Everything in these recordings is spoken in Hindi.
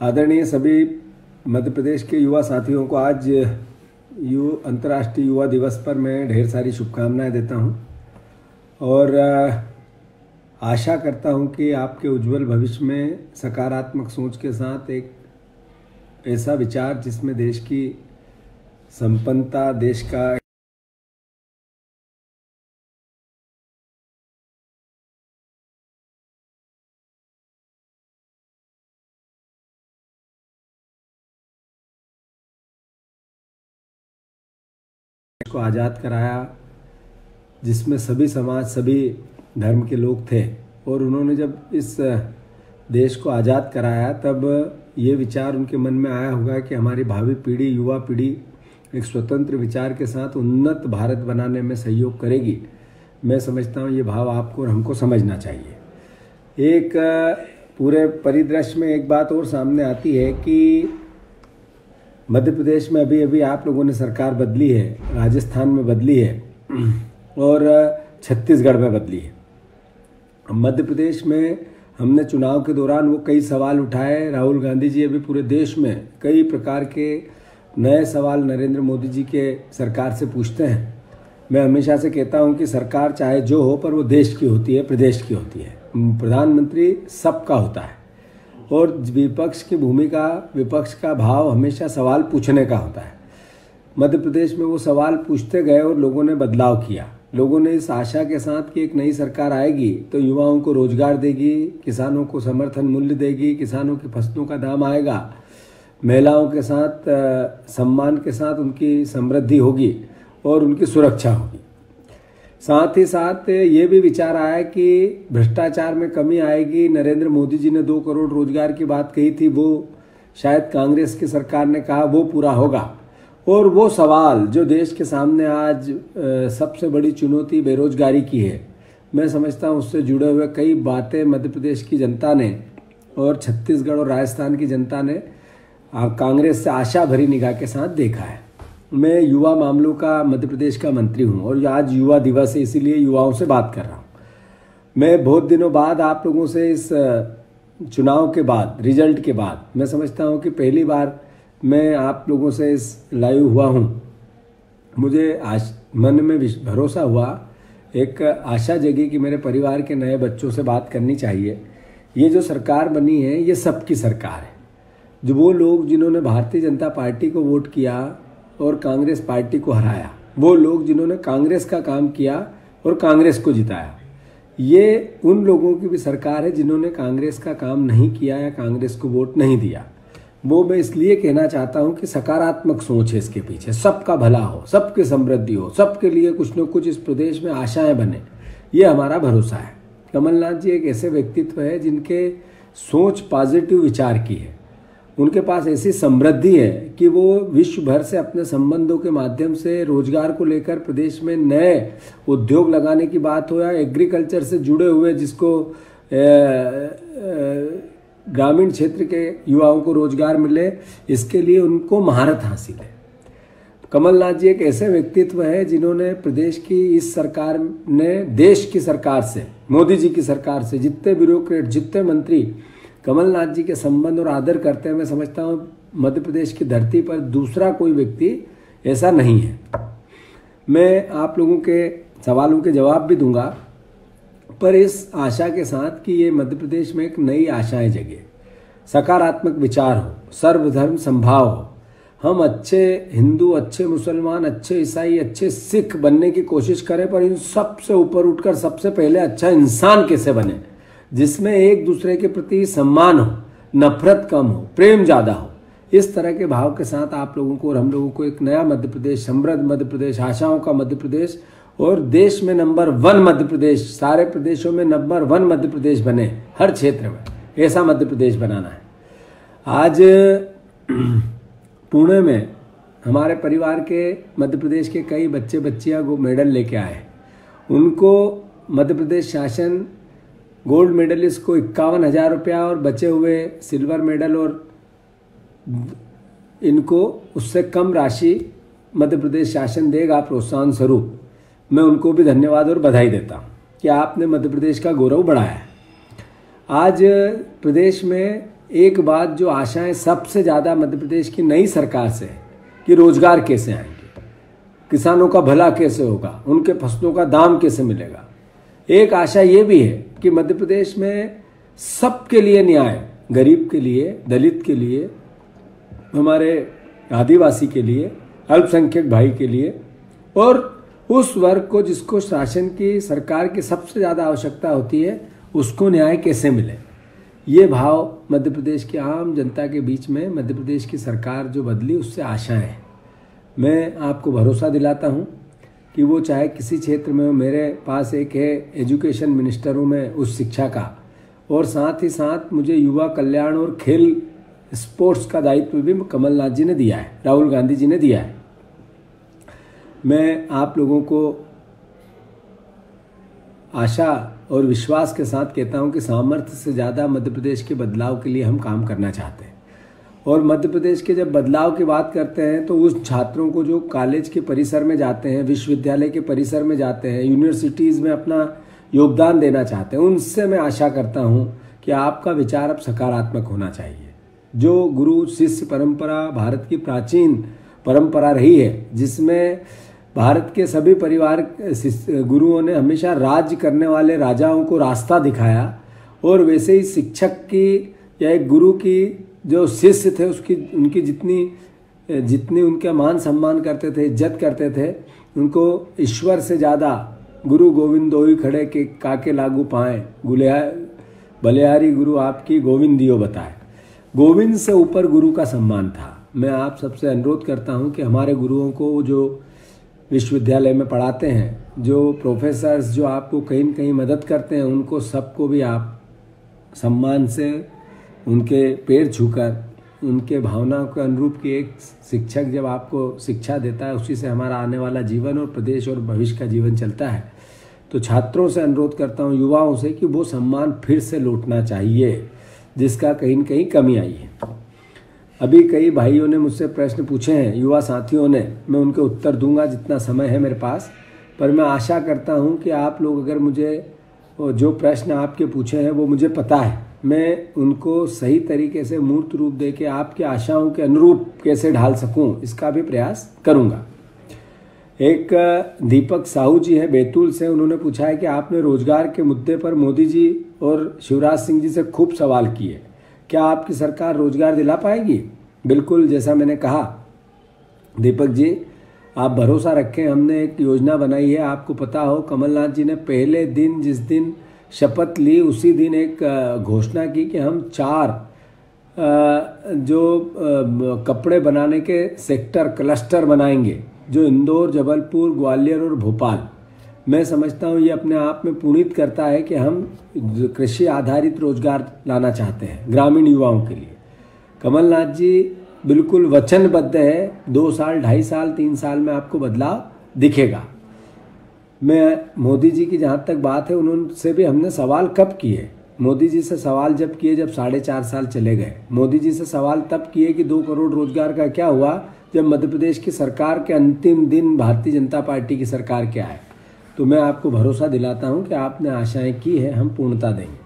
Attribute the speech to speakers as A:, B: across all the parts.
A: आदरणीय सभी मध्य प्रदेश के युवा साथियों को आज अंतर्राष्ट्रीय युवा दिवस पर मैं ढेर सारी शुभकामनाएं देता हूं और आशा करता हूं कि आपके उज्जवल भविष्य में सकारात्मक सोच के साथ एक ऐसा विचार जिसमें देश की संपन्नता, देश का को आज़ाद कराया, जिसमें सभी समाज, सभी धर्म के लोग थे। और उन्होंने जब इस देश को आज़ाद कराया तब ये विचार उनके मन में आया होगा कि हमारी भावी पीढ़ी, युवा पीढ़ी एक स्वतंत्र विचार के साथ उन्नत भारत बनाने में सहयोग करेगी। मैं समझता हूँ ये भाव आपको और हमको समझना चाहिए। एक पूरे परिदृश्य में एक बात और सामने आती है कि मध्य प्रदेश में अभी अभी आप लोगों ने सरकार बदली है, राजस्थान में बदली है और छत्तीसगढ़ में बदली है। मध्य प्रदेश में हमने चुनाव के दौरान वो कई सवाल उठाए। राहुल गांधी जी अभी पूरे देश में कई प्रकार के नए सवाल नरेंद्र मोदी जी के सरकार से पूछते हैं। मैं हमेशा से कहता हूं कि सरकार चाहे जो हो पर वो देश की होती है, प्रदेश की होती है। प्रधानमंत्री सबका होता है और विपक्ष की भूमिका, विपक्ष का भाव हमेशा सवाल पूछने का होता है। मध्य प्रदेश में वो सवाल पूछते गए और लोगों ने बदलाव किया। लोगों ने इस आशा के साथ कि एक नई सरकार आएगी तो युवाओं को रोजगार देगी, किसानों को समर्थन मूल्य देगी, किसानों की फसलों का दाम आएगा, महिलाओं के साथ सम्मान के साथ उनकी समृद्धि होगी और उनकी सुरक्षा होगी। साथ ही साथ ये भी विचार आया कि भ्रष्टाचार में कमी आएगी। नरेंद्र मोदी जी ने 2 करोड़ रोजगार की बात कही थी, वो शायद कांग्रेस की सरकार ने कहा वो पूरा होगा। और वो सवाल जो देश के सामने आज सबसे बड़ी चुनौती बेरोजगारी की है, मैं समझता हूँ उससे जुड़े हुए कई बातें मध्य प्रदेश की जनता ने और छत्तीसगढ़ और राजस्थान की जनता ने कांग्रेस से आशा भरी निगाह के साथ देखा है। मैं युवा मामलों का मध्य प्रदेश का मंत्री हूं और आज युवा दिवस है, इसीलिए युवाओं से बात कर रहा हूं। मैं बहुत दिनों बाद आप लोगों से इस चुनाव के बाद, रिजल्ट के बाद, मैं समझता हूं कि पहली बार मैं आप लोगों से इस लाइव हुआ हूं। मुझे आज मन में भरोसा हुआ, एक आशा जगी कि मेरे परिवार के नए बच्चों से बात करनी चाहिए। ये जो सरकार बनी है ये सबकी सरकार है। जो वो लोग जिन्होंने भारतीय जनता पार्टी को वोट किया और कांग्रेस पार्टी को हराया, वो लोग जिन्होंने कांग्रेस का काम किया और कांग्रेस को जिताया, ये उन लोगों की भी सरकार है जिन्होंने कांग्रेस का काम नहीं किया या कांग्रेस को वोट नहीं दिया। वो मैं इसलिए कहना चाहता हूं कि सकारात्मक सोच है इसके पीछे, सबका भला हो, सबकी समृद्धि हो, सबके लिए कुछ न कुछ इस प्रदेश में आशाएं बने, ये हमारा भरोसा है। कमलनाथ जी एक ऐसे व्यक्तित्व है जिनके सोच पॉजिटिव विचार की है। उनके पास ऐसी समृद्धि है कि वो विश्व भर से अपने संबंधों के माध्यम से रोजगार को लेकर प्रदेश में नए उद्योग लगाने की बात हो या एग्रीकल्चर से जुड़े हुए जिसको ग्रामीण क्षेत्र के युवाओं को रोजगार मिले, इसके लिए उनको महारत हासिल है। कमलनाथ जी एक ऐसे व्यक्तित्व है जिन्होंने प्रदेश की इस सरकार ने देश की सरकार से, मोदी जी की सरकार से जितने ब्यूरोक्रेट, जितने मंत्री कमलनाथ जी के संबंध और आदर करते हैं, मैं समझता हूँ मध्य प्रदेश की धरती पर दूसरा कोई व्यक्ति ऐसा नहीं है। मैं आप लोगों के सवालों के जवाब भी दूंगा, पर इस आशा के साथ कि ये मध्य प्रदेश में एक नई आशाएं जगे, सकारात्मक विचार हो, सर्वधर्म संभाव हो, हम अच्छे हिंदू, अच्छे मुसलमान, अच्छे ईसाई, अच्छे सिख बनने की कोशिश करें, पर इन सब से ऊपर उठकर सबसे पहले अच्छा इंसान कैसे बने, जिसमें एक दूसरे के प्रति सम्मान हो, नफरत कम हो, प्रेम ज़्यादा हो। इस तरह के भाव के साथ आप लोगों को और हम लोगों को एक नया मध्य प्रदेश, समृद्ध मध्य प्रदेश, आशाओं का मध्य प्रदेश और देश में नंबर 1 मध्य प्रदेश, सारे प्रदेशों में नंबर 1 मध्य प्रदेश बने, हर क्षेत्र में ऐसा मध्य प्रदेश बनाना है। आज पुणे में हमारे परिवार के, मध्य प्रदेश के कई बच्चे बच्चियाँ वो मेडल लेके आए। उनको मध्य प्रदेश शासन गोल्ड मेडलिस्ट को 51,000 रुपया और बचे हुए सिल्वर मेडल और इनको उससे कम राशि मध्य प्रदेश शासन देगा प्रोत्साहन स्वरूप। मैं उनको भी धन्यवाद और बधाई देता हूँ कि आपने मध्य प्रदेश का गौरव बढ़ाया है। आज प्रदेश में एक बात जो आशाएं सबसे ज़्यादा मध्य प्रदेश की नई सरकार से है कि रोजगार कैसे आएंगे, किसानों का भला कैसे होगा, उनके फसलों का दाम कैसे मिलेगा। एक आशा ये भी है कि मध्य प्रदेश में सबके लिए न्याय, गरीब के लिए, दलित के लिए, हमारे आदिवासी के लिए, अल्पसंख्यक भाई के लिए और उस वर्ग को जिसको शासन की सरकार की सबसे ज़्यादा आवश्यकता होती है उसको न्याय कैसे मिले। ये भाव मध्य प्रदेश की आम जनता के बीच में मध्य प्रदेश की सरकार जो बदली उससे आशाएं हैं। मैं आपको भरोसा दिलाता हूँ कि वो चाहे किसी क्षेत्र में हो, मेरे पास एक है एजुकेशन मिनिस्टर हूँ मैं उस शिक्षा का, और साथ ही साथ मुझे युवा कल्याण और खेल स्पोर्ट्स का दायित्व भी कमलनाथ जी ने दिया है, राहुल गांधी जी ने दिया है। मैं आप लोगों को आशा और विश्वास के साथ कहता हूं कि सामर्थ्य से ज़्यादा मध्य प्रदेश के बदलाव के लिए हम काम करना चाहते हैं। और मध्य प्रदेश के जब बदलाव की बात करते हैं तो उस छात्रों को जो कॉलेज के परिसर में जाते हैं, विश्वविद्यालय के परिसर में जाते हैं, यूनिवर्सिटीज़ में अपना योगदान देना चाहते हैं, उनसे मैं आशा करता हूं कि आपका विचार अब सकारात्मक होना चाहिए। जो गुरु शिष्य परंपरा भारत की प्राचीन परंपरा रही है, जिसमें भारत के सभी परिवार गुरुओं ने हमेशा राज्य करने वाले राजाओं को रास्ता दिखाया, और वैसे ही शिक्षक की या एक गुरु की जो शिष्य थे उसकी उनकी जितनी उनका मान सम्मान करते थे, इज्जत करते थे, उनको ईश्वर से ज़्यादा गुरु गोविंद दोई खड़े के काके लागू पाएँ, बलिहारी गुरु आपकी गोविंद दियो बताए। गोविंद से ऊपर गुरु का सम्मान था। मैं आप सबसे अनुरोध करता हूं कि हमारे गुरुओं को जो विश्वविद्यालय में पढ़ाते हैं, जो प्रोफेसर्स जो आपको कहीं न कहीं मदद करते हैं, उनको सबको भी आप सम्मान से उनके पैर छूकर उनके भावनाओं के अनुरूप की एक शिक्षक जब आपको शिक्षा देता है उसी से हमारा आने वाला जीवन और प्रदेश और भविष्य का जीवन चलता है। तो छात्रों से अनुरोध करता हूँ, युवाओं से, कि वो सम्मान फिर से लौटना चाहिए जिसका कहीं न कहीं कमी आई है। अभी कई भाइयों ने मुझसे प्रश्न पूछे हैं, युवा साथियों ने, मैं उनके उत्तर दूंगा जितना समय है मेरे पास, पर मैं आशा करता हूं कि आप लोग अगर मुझे जो प्रश्न आपके पूछे हैं वो मुझे पता है, मैं उनको सही तरीके से मूर्त रूप दे के आपकी आशाओं के अनुरूप कैसे ढाल सकूं इसका भी प्रयास करूंगा। एक दीपक साहू जी हैं बैतूल से, उन्होंने पूछा है कि आपने रोजगार के मुद्दे पर मोदी जी और शिवराज सिंह जी से खूब सवाल किए, क्या आपकी सरकार रोजगार दिला पाएगी? बिल्कुल, जैसा मैंने कहा दीपक जी, आप भरोसा रखें, हमने एक योजना बनाई है। आपको पता हो कमलनाथ जी ने पहले दिन जिस दिन शपथ ली उसी दिन एक घोषणा की कि हम 4 जो कपड़े बनाने के सेक्टर क्लस्टर बनाएंगे, जो इंदौर, जबलपुर, ग्वालियर और भोपाल। मैं समझता हूँ ये अपने आप में पुनीत करता है कि हम कृषि आधारित रोजगार लाना चाहते हैं ग्रामीण युवाओं के लिए। कमलनाथ जी बिल्कुल वचनबद्ध है, 2 साल, 2.5 साल, 3 साल में आपको बदलाव दिखेगा। मैं मोदी जी की जहाँ तक बात है, उनसे भी हमने सवाल कब किए? मोदी जी से सवाल जब किए जब 4.5 साल चले गए। मोदी जी से सवाल तब किए कि 2 करोड़ रोजगार का क्या हुआ जब मध्य प्रदेश की सरकार के अंतिम दिन भारतीय जनता पार्टी की सरकार के आए। तो मैं आपको भरोसा दिलाता हूं कि आपने आशाएं की है, हम पूर्णता देंगे।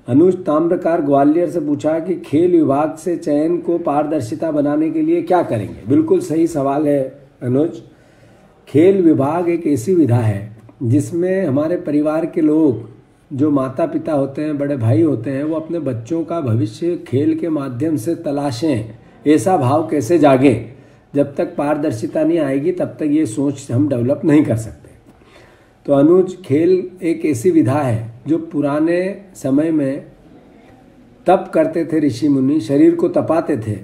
A: अनुज ताम्रकार ग्वालियर से पूछा कि खेल विभाग से चयन को पारदर्शिता बनाने के लिए क्या करेंगे? बिल्कुल सही सवाल है अनुज। खेल विभाग एक ऐसी विधा है जिसमें हमारे परिवार के लोग, जो माता पिता होते हैं, बड़े भाई होते हैं, वो अपने बच्चों का भविष्य खेल के माध्यम से तलाशें। ऐसा भाव कैसे जागे? जब तक पारदर्शिता नहीं आएगी तब तक ये सोच हम डेवलप नहीं कर सकते। तो अनुज, खेल एक ऐसी विधा है जो पुराने समय में तप करते थे ऋषि मुनि, शरीर को तपाते थे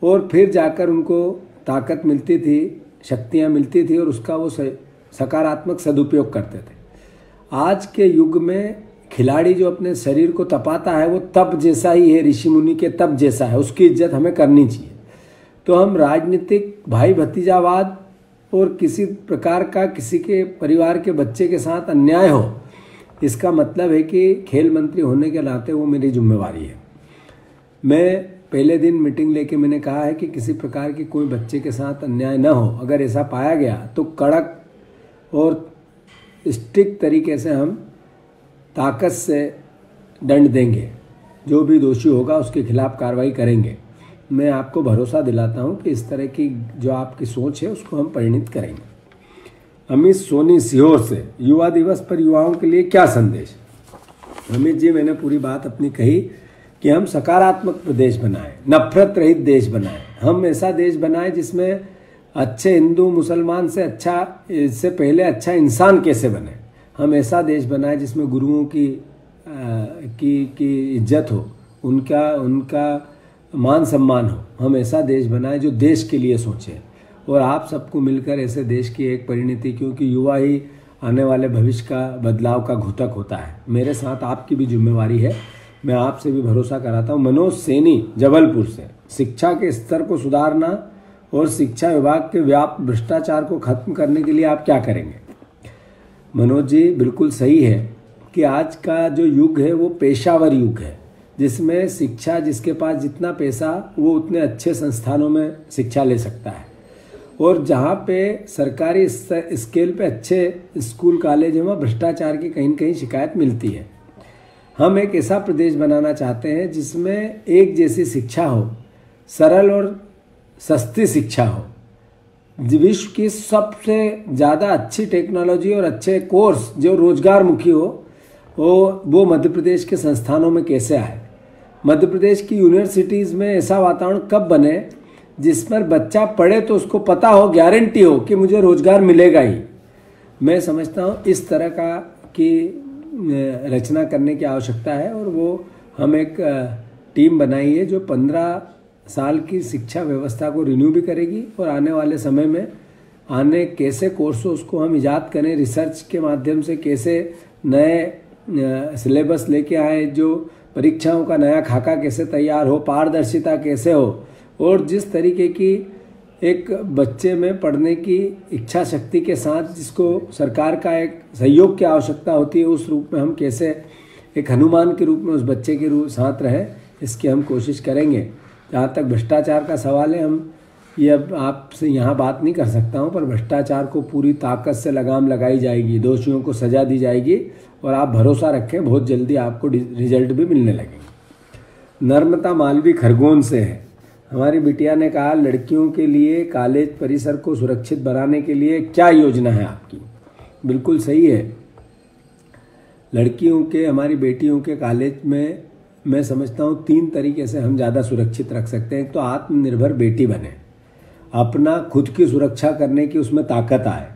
A: और फिर जाकर उनको ताकत मिलती थी, शक्तियाँ मिलती थी और उसका वो सकारात्मक सदुपयोग करते थे। आज के युग में खिलाड़ी जो अपने शरीर को तपाता है वो तप जैसा ही है, ऋषि मुनि के तप जैसा है, उसकी इज्जत हमें करनी चाहिए। तो हम राजनीतिक भाई भतीजावाद और किसी प्रकार का किसी के परिवार के बच्चे के साथ अन्याय हो, इसका मतलब है कि खेल मंत्री होने के नाते वो मेरी जिम्मेवारी है। मैं पहले दिन मीटिंग लेके मैंने कहा है कि किसी प्रकार की कोई बच्चे के साथ अन्याय न हो। अगर ऐसा पाया गया तो कड़क और स्ट्रिक्ट तरीके से हम ताकत से दंड देंगे। जो भी दोषी होगा उसके खिलाफ कार्रवाई करेंगे। मैं आपको भरोसा दिलाता हूं कि इस तरह की जो आपकी सोच है उसको हम परिणित करेंगे। अमित सोनी सीहोर से, युवा दिवस पर युवाओं के लिए क्या संदेश? अमित जी, मैंने पूरी बात अपनी कही कि हम सकारात्मक प्रदेश बनाएं, नफरत रहित देश बनाएं। हम ऐसा देश बनाएं जिसमें अच्छे हिंदू मुसलमान से अच्छा, इससे पहले अच्छा इंसान कैसे बने। हम ऐसा देश बनाएं जिसमें गुरुओं की इज्जत हो, उनका मान सम्मान हो। हम ऐसा देश बनाएं जो देश के लिए सोचे, और आप सबको मिलकर ऐसे देश की एक परिणति, क्योंकि युवा ही आने वाले भविष्य का बदलाव का घोतक होता है। मेरे साथ आपकी भी जिम्मेवारी है। मैं आपसे भी भरोसा कराता हूँ। मनोज सैनी जबलपुर से, शिक्षा के स्तर को सुधारना और शिक्षा विभाग के व्याप्त भ्रष्टाचार को खत्म करने के लिए आप क्या करेंगे? मनोज जी, बिल्कुल सही है कि आज का जो युग है वो पेशावर युग है, जिसमें शिक्षा, जिसके पास जितना पैसा वो उतने अच्छे संस्थानों में शिक्षा ले सकता है। और जहाँ पे सरकारी स्केल पे अच्छे स्कूल कॉलेज हैं वहाँ भ्रष्टाचार की कहीं न कहीं शिकायत मिलती है। हम एक ऐसा प्रदेश बनाना चाहते हैं जिसमें एक जैसी शिक्षा हो, सरल और सस्ती शिक्षा हो, विश्व की सबसे ज़्यादा अच्छी टेक्नोलॉजी और अच्छे कोर्स जो रोजगार मुखी हो, वो मध्य प्रदेश के संस्थानों में कैसे आए। मध्य प्रदेश की यूनिवर्सिटीज़ में ऐसा वातावरण कब बने जिस पर बच्चा पढ़े तो उसको पता हो, गारंटी हो कि मुझे रोजगार मिलेगा ही। मैं समझता हूँ इस तरह की रचना करने की आवश्यकता है, और वो हम एक टीम बनाई है जो 15 साल की शिक्षा व्यवस्था को रिन्यू भी करेगी, और आने वाले समय में कैसे कोर्स उसको हम इजाद करें, रिसर्च के माध्यम से कैसे नए सिलेबस लेके आए, जो परीक्षाओं का नया खाका कैसे तैयार हो, पारदर्शिता कैसे हो, और जिस तरीके की एक बच्चे में पढ़ने की इच्छा शक्ति के साथ जिसको सरकार का एक सहयोग की आवश्यकता होती है, उस रूप में हम कैसे एक हनुमान के रूप में उस बच्चे के साथ रहें, इसकी हम कोशिश करेंगे। जहाँ तक भ्रष्टाचार का सवाल है, हम ये अब आपसे यहाँ बात नहीं कर सकता हूँ, पर भ्रष्टाचार को पूरी ताकत से लगाम लगाई जाएगी, दोषियों को सजा दी जाएगी, और आप भरोसा रखें बहुत जल्दी आपको रिजल्ट भी मिलने लगेंगे। नर्मदा मालवी खरगोन से है, हमारी बिटिया ने कहा लड़कियों के लिए कॉलेज परिसर को सुरक्षित बनाने के लिए क्या योजना है आपकी? बिल्कुल सही है। लड़कियों के, हमारी बेटियों के कॉलेज में मैं समझता हूँ 3 तरीके से हम ज़्यादा सुरक्षित रख सकते हैं। एक तो आत्मनिर्भर बेटी बने, अपना खुद की सुरक्षा करने की उसमें ताकत आए,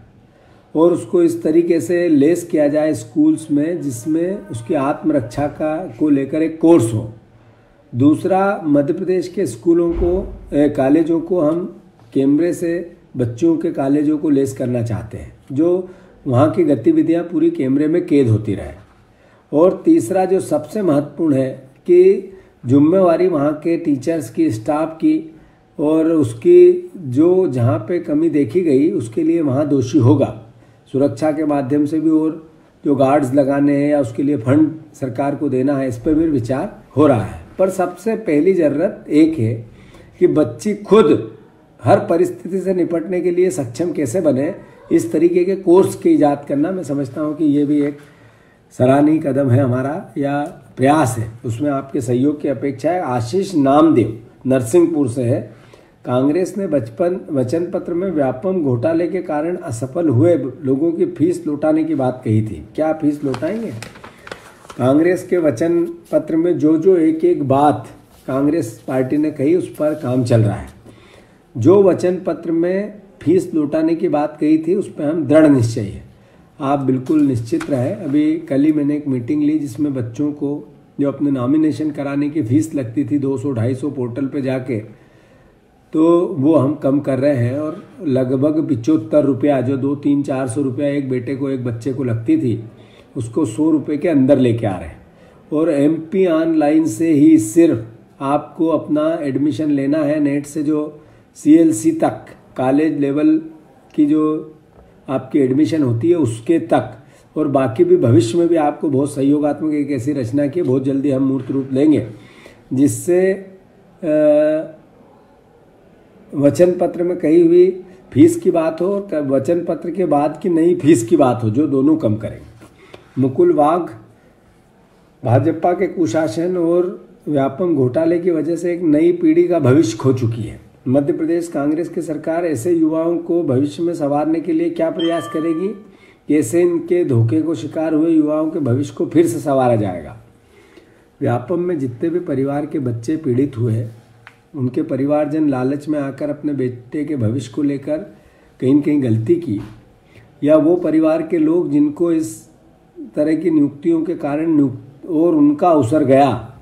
A: और उसको इस तरीके से लेस किया जाए स्कूल्स में जिसमें उसकी आत्मरक्षा को लेकर एक कोर्स हो। दूसरा, मध्य प्रदेश के स्कूलों को, कॉलेजों को हम कैमरे से बच्चों के कॉलेजों को लेस करना चाहते हैं, जो वहाँ की गतिविधियाँ पूरी कैमरे में कैद होती रहे। और तीसरा जो सबसे महत्वपूर्ण है कि जिम्मेवारी वहाँ के टीचर्स की, स्टाफ की, और उसकी जो जहाँ पे कमी देखी गई उसके लिए वहाँ दोषी होगा, सुरक्षा के माध्यम से भी, और जो गार्ड्स लगाने हैं या उसके लिए फंड सरकार को देना है, इस पर भी विचार हो रहा है। पर सबसे पहली ज़रूरत एक है कि बच्ची खुद हर परिस्थिति से निपटने के लिए सक्षम कैसे बने, इस तरीके के कोर्स की इजाद करना, मैं समझता हूँ कि ये भी एक सराहनीय कदम है हमारा, या प्रयास है, उसमें आपके सहयोग की अपेक्षा है। आशीष नामदेव नरसिंहपुर से है, कांग्रेस ने वचन पत्र में व्यापम घोटाले के कारण असफल हुए लोगों की फीस लौटाने की बात कही थी, क्या फीस लौटाएंगे? कांग्रेस के वचन पत्र में जो एक एक बात कांग्रेस पार्टी ने कही उस पर काम चल रहा है। जो वचन पत्र में फीस लौटाने की बात कही थी उस पर हम दृढ़ निश्चय है, आप बिल्कुल निश्चित रहे। अभी कल ही मैंने एक मीटिंग ली जिसमें बच्चों को जो अपने नॉमिनेशन कराने की फीस लगती थी 200-250 पोर्टल पे जाके, तो वो हम कम कर रहे हैं, और लगभग 75 रुपया, जो 200-300-400 रुपया एक बेटे को, एक बच्चे को लगती थी, उसको 100 रुपये के अंदर लेके आ रहे हैं। और MP ऑनलाइन से ही सिर्फ आपको अपना एडमिशन लेना है, नेट से जो CLC तक कॉलेज लेवल की जो आपकी एडमिशन होती है उसके तक, और बाकी भी भविष्य में भी आपको बहुत सहयोगात्मक एक ऐसी रचना की बहुत जल्दी हम मूर्त रूप लेंगे, जिससे वचन पत्र में कही हुई फीस की बात हो और वचन पत्र के बाद की नई फीस की बात हो, जो दोनों कम करेंगे। मुकुल वाघ भाजपा के कुशासन और व्यापम घोटाले की वजह से एक नई पीढ़ी का भविष्य खो चुकी है। मध्य प्रदेश कांग्रेस की सरकार ऐसे युवाओं को भविष्य में संवारने के लिए क्या प्रयास करेगी? कैसे इनके धोखे को शिकार हुए युवाओं के भविष्य को फिर से संवारा जाएगा? व्यापम में जितने भी परिवार के बच्चे पीड़ित हुए, उनके परिवारजन लालच में आकर अपने बेटे के भविष्य को लेकर कहीं न कहीं गलती की, या वो परिवार के लोग जिनको इस तरह की नियुक्तियों के कारण और उनका अवसर गया,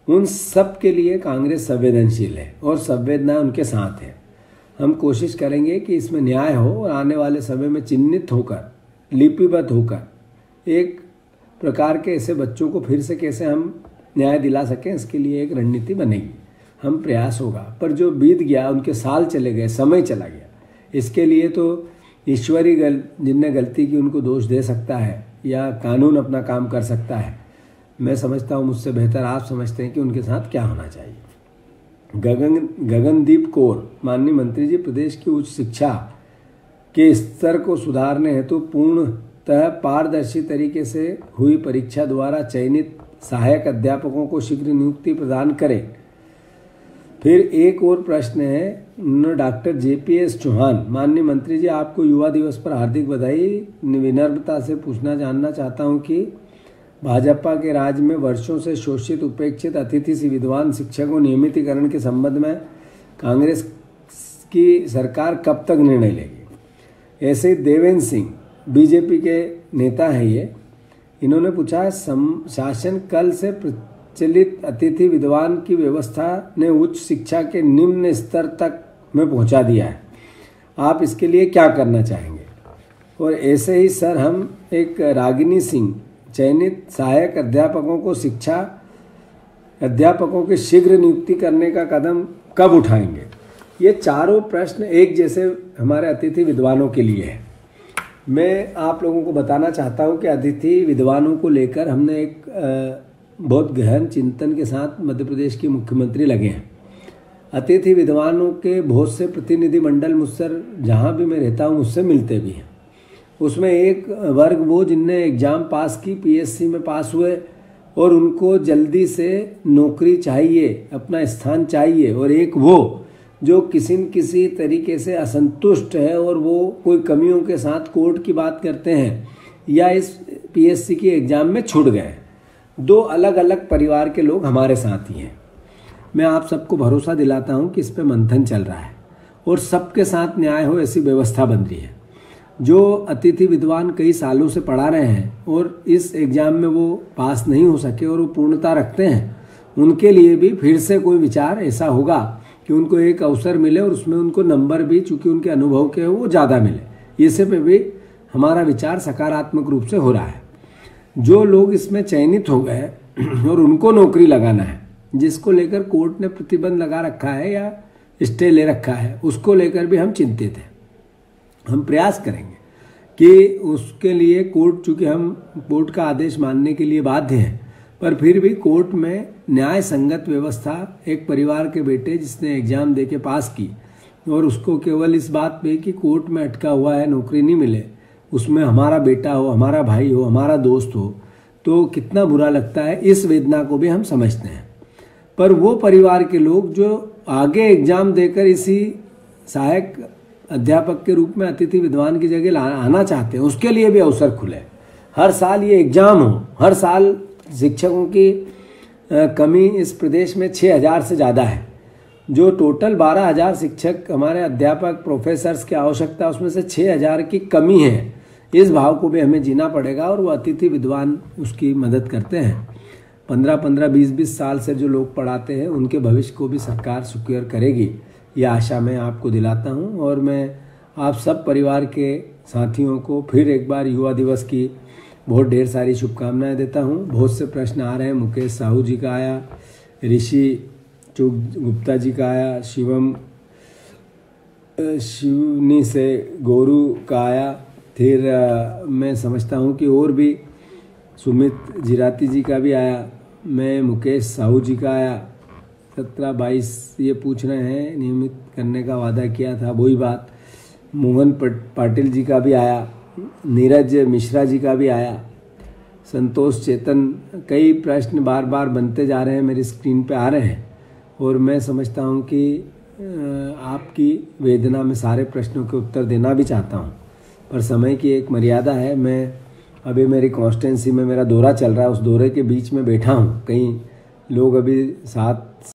A: उन सब के लिए कांग्रेस संवेदनशील है और संवेदना उनके साथ है। हम कोशिश करेंगे कि इसमें न्याय हो और आने वाले समय में चिन्हित होकर, लिपिबद्ध होकर एक प्रकार के ऐसे बच्चों को फिर से कैसे हम न्याय दिला सकें, इसके लिए एक रणनीति बनेगी। हम प्रयास होगा, पर जो बीत गया, उनके साल चले गए, समय चला गया, इसके लिए तो ईश्वरी जिनने गलती की उनको दोष दे सकता है या कानून अपना काम कर सकता है। मैं समझता हूँ, मुझसे बेहतर आप समझते हैं कि उनके साथ क्या होना चाहिए। गगनदीप कौर, माननीय मंत्री जी, प्रदेश की उच्च शिक्षा के स्तर को सुधारने हेतु पूर्णतः पारदर्शी तरीके से हुई परीक्षा द्वारा चयनित सहायक अध्यापकों को शीघ्र नियुक्ति प्रदान करें। फिर एक और प्रश्न है डॉक्टर JPS चौहान, माननीय मंत्री जी, आपको युवा दिवस पर हार्दिक बधाई। विनम्रता से जानना चाहता हूं कि भाजपा के राज में वर्षों से शोषित उपेक्षित अतिथि से विद्वान शिक्षकों नियमितीकरण के संबंध में कांग्रेस की सरकार कब तक निर्णय लेगी? ऐसे ही देवेंद्र सिंह, बीजेपी के नेता हैं ये, इन्होंने पूछा, शासन कल से प्रचलित अतिथि विद्वान की व्यवस्था ने उच्च शिक्षा के निम्न स्तर तक में पहुंचा दिया है, आप इसके लिए क्या करना चाहेंगे? और ऐसे ही सर, हम एक रागिनी सिंह, चयनित सहायक अध्यापकों को शिक्षा अध्यापकों की शीघ्र नियुक्ति करने का कदम कब उठाएंगे? ये चारों प्रश्न एक जैसे हमारे अतिथि विद्वानों के लिए है। मैं आप लोगों को बताना चाहता हूं कि अतिथि विद्वानों को लेकर हमने एक बहुत गहन चिंतन के साथ मध्य प्रदेश के मुख्यमंत्री लगे हैं। अतिथि विद्वानों के बहुत से प्रतिनिधिमंडल मुझसे, जहाँ भी मैं रहता हूँ, मुझसे मिलते भी हैं। उसमें एक वर्ग वो जिनने एग्ज़ाम पास की, PSC में पास हुए और उनको जल्दी से नौकरी चाहिए, अपना स्थान चाहिए, और एक वो जो किसी न किसी तरीके से असंतुष्ट है और वो कोई कमियों के साथ कोर्ट की बात करते हैं या इस PSC की एग्ज़ाम में छूट गए। दो अलग अलग परिवार के लोग हमारे साथ ही हैं। मैं आप सबको भरोसा दिलाता हूं कि इस पे मंथन चल रहा है और सबके साथ न्याय हो, ऐसी व्यवस्था बन रही है। जो अतिथि विद्वान कई सालों से पढ़ा रहे हैं और इस एग्ज़ाम में वो पास नहीं हो सके और वो पूर्णता रखते हैं, उनके लिए भी फिर से कोई विचार ऐसा होगा कि उनको एक अवसर मिले और उसमें उनको नंबर भी, चूँकि उनके अनुभव के वो ज़्यादा मिले। इसे पे भी हमारा विचार सकारात्मक रूप से हो रहा है। जो लोग इसमें चयनित हो गए और उनको नौकरी लगाना है, जिसको लेकर कोर्ट ने प्रतिबंध लगा रखा है या स्टे ले रखा है, उसको लेकर भी हम चिंतित हैं। हम प्रयास करेंगे कि उसके लिए कोर्ट, चूँकि हम कोर्ट का आदेश मानने के लिए बाध्य हैं, पर फिर भी कोर्ट में न्याय संगत व्यवस्था, एक परिवार के बेटे जिसने एग्ज़ाम दे के पास की और उसको केवल इस बात पे कि कोर्ट में अटका हुआ है, नौकरी नहीं मिले, उसमें हमारा बेटा हो, हमारा भाई हो, हमारा दोस्त हो, तो कितना बुरा लगता है। इस वेदना को भी हम समझते हैं। पर वो परिवार के लोग जो आगे एग्ज़ाम देकर इसी सहायक अध्यापक के रूप में अतिथि विद्वान की जगह आना चाहते हैं, उसके लिए भी अवसर खुले। हर साल ये एग्ज़ाम हो, हर साल शिक्षकों की कमी इस प्रदेश में 6000 से ज़्यादा है। जो टोटल 12000 शिक्षक हमारे अध्यापक प्रोफेसर्स की आवश्यकता, उसमें से 6000 की कमी है। इस भाव को भी हमें जीना पड़ेगा और वो अतिथि विद्वान उसकी मदद करते हैं। 15-15, 20-20 साल से जो लोग पढ़ाते हैं, उनके भविष्य को भी सरकार सिक्योर करेगी, यह आशा मैं आपको दिलाता हूं। और मैं आप सब परिवार के साथियों को फिर एक बार युवा दिवस की बहुत ढेर सारी शुभकामनाएं देता हूं। बहुत से प्रश्न आ रहे हैं। मुकेश साहू जी का आया, ऋषि गुप्ता जी का आया, शिवनी से गौरू का आया, फिर मैं समझता हूं कि और भी सुमित जिराती जी का भी आया, मैं मुकेश साहू जी का आया। 17-22 ये पूछ रहे हैं, नियमित करने का वादा किया था, वही बात। मोहन पाटिल जी का भी आया, नीरज मिश्रा जी का भी आया। संतोष चेतन, कई प्रश्न बार बार बनते जा रहे हैं, मेरी स्क्रीन पे आ रहे हैं और मैं समझता हूँ कि आपकी वेदना में सारे प्रश्नों के उत्तर देना भी चाहता हूँ, पर समय की एक मर्यादा है। मैं अभी मेरी कॉन्स्टेंसी में मेरा दौरा चल रहा है, उस दौरे के बीच में बैठा हूँ, कई लोग अभी साथ